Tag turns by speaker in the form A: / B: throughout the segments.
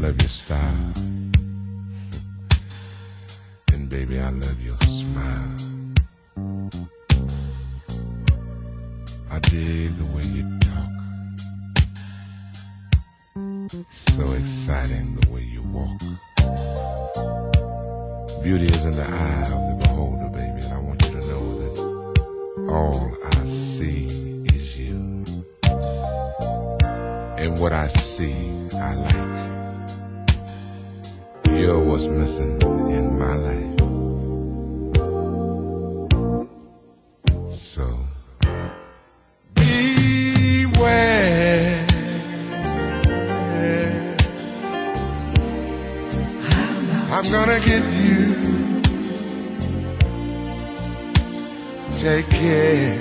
A: love your style. And baby, I love your smile. I dig the way you talk. So exciting the way you walk. Beauty is in the eye of the beholder, baby, and I want you to know that all I see is you. And what I see, I like. You're what's missing in my life. So beware. I'm gonna get you. Take care.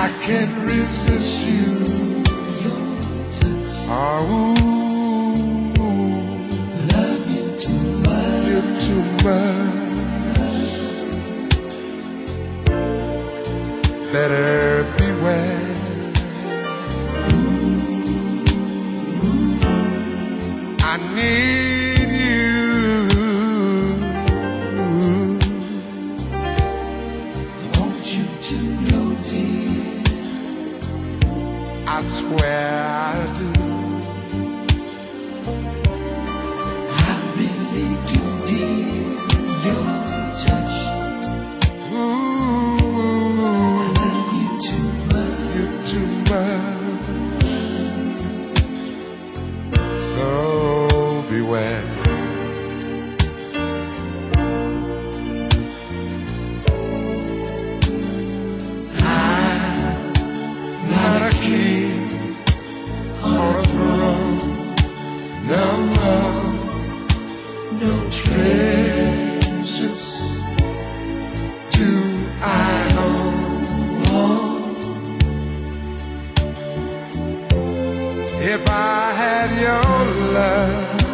A: I can't resist you. Oh,
B: Love you too much.
A: you too much. Better beware. I need you.
B: I want you to know, dear,
A: I swear I do.
B: I really do, dear, your touch.
A: Ooh,
B: I love you too much.
A: you too much. So beware. I'm not a king on a throne. No, no treasures do I own. If I had your love,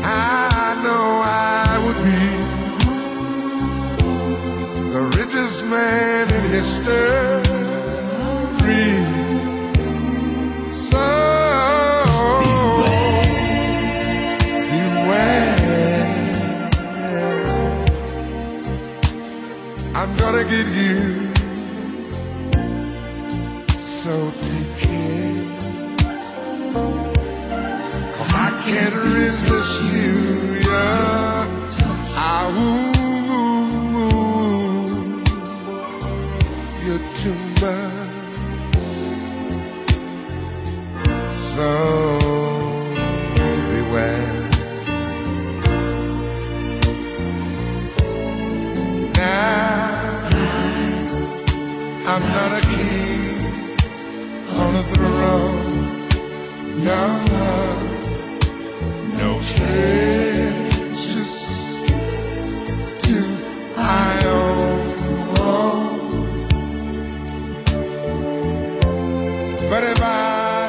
A: I know I would be the richest man in history. So beware. I'm gonna get you. So take care. 'Cause I can't resist you, yeah. You're too much. So beware. Now I'm not a king on a throne. No, no treasures do I own. But if I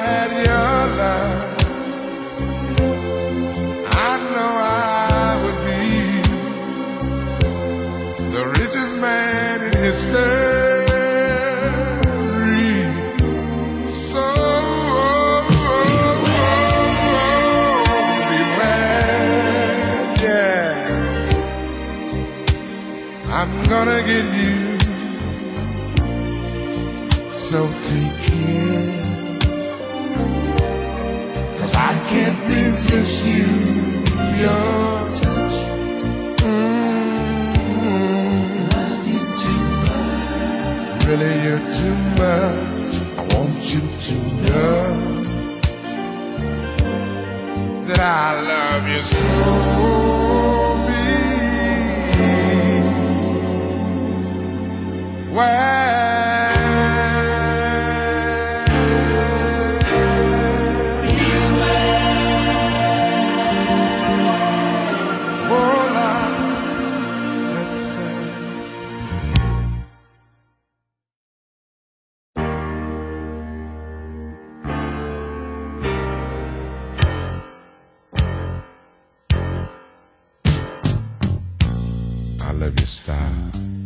A: had your love, I know I would be the richest man in history. So I'm gonna get you. So take care. 'Cause I can't resist you. Your touch.
B: Love you too much.
A: Really, you're too much. I want you to know that I love you so. I love your style.